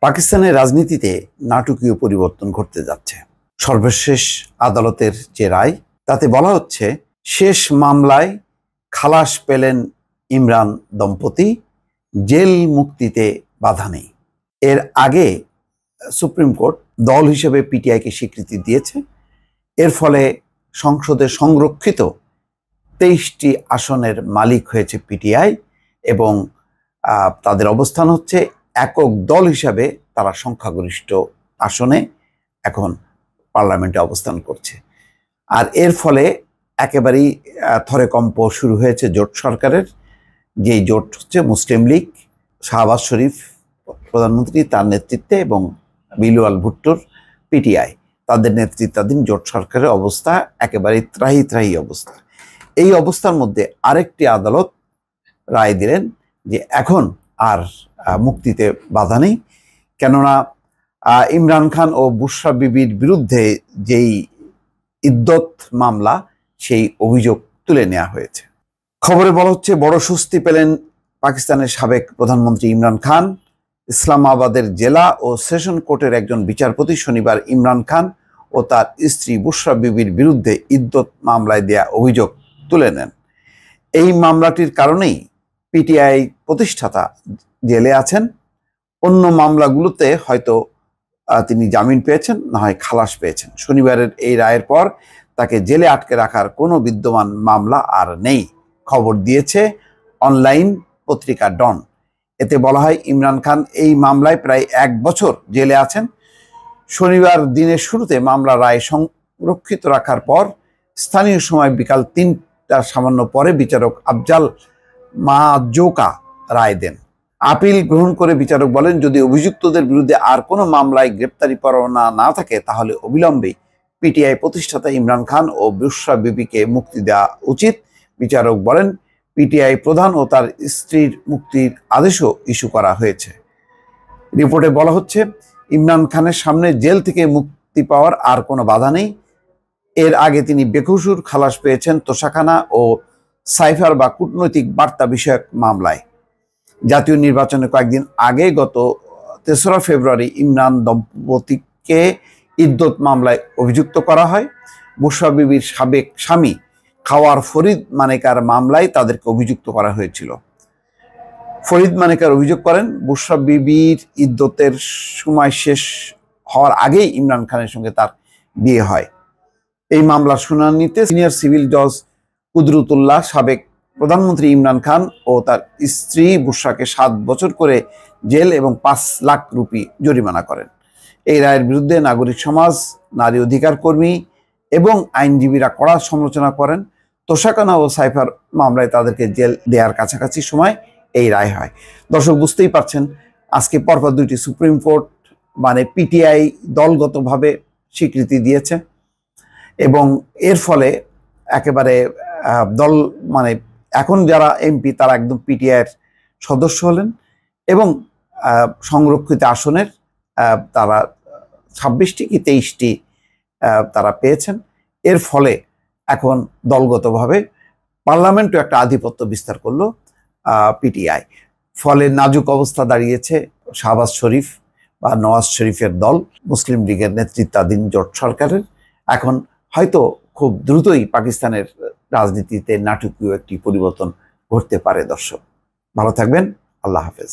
পাকিস্তানের রাজনীতিতে নাটকীয় পরিবর্তন ঘটতে যাচ্ছে। সর্বশেষ আদালতের যে রায়, তাতে বলা হচ্ছে শেষ মামলায় খালাস পেলেন ইমরান দম্পতি, জেল মুক্তিতে বাধা নেই। এর আগে সুপ্রিম কোর্ট দল হিসেবে পিটিআইকে স্বীকৃতি দিয়েছে। এর ফলে সংসদে সংরক্ষিত 23টি আসনের মালিক হয়েছে পিটিআই এবং তাদের অবস্থান হচ্ছে একক দল হিসাবে তারা সংখ্যাগরিষ্ঠ আসনে এখন পার্লামেন্টে অবস্থান করছে। আর এর ফলে একেবারেই থরেকম্প শুরু হয়েছে জোট সরকারের। যেই জোট হচ্ছে মুসলিম লীগ, শাহবাজ শরীফ প্রধানমন্ত্রী তার নেতৃত্বে এবং বিলওয়াল ভুট্টোর পিটিআই, তাদের নেতৃত্বাধীন জোট সরকারের অবস্থা একেবারেই ত্রাহি অবস্থা। এই অবস্থার মধ্যে আরেকটি আদালত রায় দিলেন যে এখন আর মুক্তিতে বাধা নেই, কেননা ইমরান খান ও বুশরা বিবির বিরুদ্ধে যেই ইদ্যত মামলা, সেই অভিযোগ তুলে নেওয়া হয়েছে। খবরে বলা হচ্ছে বড় স্বস্তি পেলেন পাকিস্তানের সাবেক প্রধানমন্ত্রী ইমরান খান। ইসলামাবাদের জেলা ও সেশন কোর্টের একজন বিচারপতি শনিবার ইমরান খান ও তার স্ত্রী বুশরা বিবির বিরুদ্ধে ইদ্যত মামলায় দেয়া অভিযোগ তুলে নেন। এই মামলাটির কারণেই পিটিআই প্রতিষ্ঠাতা জেলে আছেন। অন্য মামলাগুলোতে হয়তো তিনি জামিন পেয়েছেন, না হয় খালাস পেয়েছেন। শনিবারের এই রায়ের পর তাকে জেলে আটকে রাখার কোনো বিদ্যমান মামলা আর নেই, খবর দিয়েছে অনলাইন পত্রিকা ডন। এতে বলা হয় ইমরান খান এই মামলায় প্রায় 1 বছর জেলে আছেন। শনিবার দিনের শুরুতে মামলা রায় সংরক্ষিত রাখার পর স্থানীয় সময় বিকাল 3টার সামান্য পরে বিচারক আফজাল মাজোকা রায় দেন। আপিল গ্রহণ করে বিচারক বলেন, যদি অভিযুক্তদের বিরুদ্ধে আর কোনো মামলায় গ্রেপ্তারি পরোয়ানা না থাকে তাহলে অবিলম্বে পিটিআই প্রতিষ্ঠাতা ইমরান খান ও বুশরা বিবিকে মুক্তি দেওয়া উচিত। বিচারক বলেন, পিটিআই প্রধান ও তার স্ত্রীর মুক্তির আদেশও ইস্যু করা হয়েছে। রিপোর্টে বলা হচ্ছে ইমরান খানের সামনে জেল থেকে মুক্তি পাওয়ার আর কোনো বাধা নেই। এর আগে তিনি বেকসুর খালাস পেয়েছেন তোষাখানা ও সাইফার বা কূটনৈতিক বার্তা বিষয়ক মামলায়। জাতীয় নির্বাচনে কয়েকদিন আগে গত 3রা ফেব্রুয়ারি ইমরান দম্পতিকে ইদ্যত মামলায় অভিযুক্ত করা হয়। বুশরা বিবির সাবেক স্বামী খাওয়ার ফরিদ মানেকার মামলায় তাদেরকে অভিযুক্ত করা হয়েছিল। ফরিদ মানেকার অভিযোগ করেন, বুশরা বিবির ইদ্যতের সময় শেষ হওয়ার আগেই ইমরান খানের সঙ্গে তার বিয়ে হয়। এই মামলার শুনানিতে সিনিয়র সিভিল জজ কুদরতুল্লাহ সাবেক প্রধানমন্ত্রী ইমরান খান ও তার স্ত্রী বুশরাকে 7 বছর করে জেল এবং 5 লাখ রুপি জরিমানা করেন। এই রায়ের বিরুদ্ধে নাগরিক সমাজ, নারী অধিকার কর্মী এবং আইনজীবীরা কড়া সমালোচনা করেন। তোষাখানা ও সাইফার মামলায় তাদেরকে জেল দেওয়ার কাছাকাছি সময় এই রায় হয়। দর্শক, বুঝতেই পারছেন আজকে পরপর 2টি সুপ্রিম কোর্ট পিটিআই দলগতভাবে স্বীকৃতি দিয়েছে এবং এর ফলে একেবারে দল এখন যারা এমপি তারা একদম পিটিআইয়ের সদস্য হলেন এবং সংরক্ষিত আসনের তারা 26টি কি 23টি তারা পেয়েছেন। এর ফলে এখন দলগতভাবে পার্লামেন্টও একটা আধিপত্য বিস্তার করলো পিটিআই। ফলে নাজুক অবস্থা দাঁড়িয়েছে শাহবাজ শরীফ বা নওয়াজ শরীফের দল, মুসলিম লীগের নেতৃত্বাধীন জোট সরকারের। এখন হয়তো খুব দ্রুতই পাকিস্তানের রাজনীতিতে নাটকীয় একটি পরিবর্তন ঘটতে পারে। দর্শক, ভালো থাকবেন। আল্লাহ হাফেজ।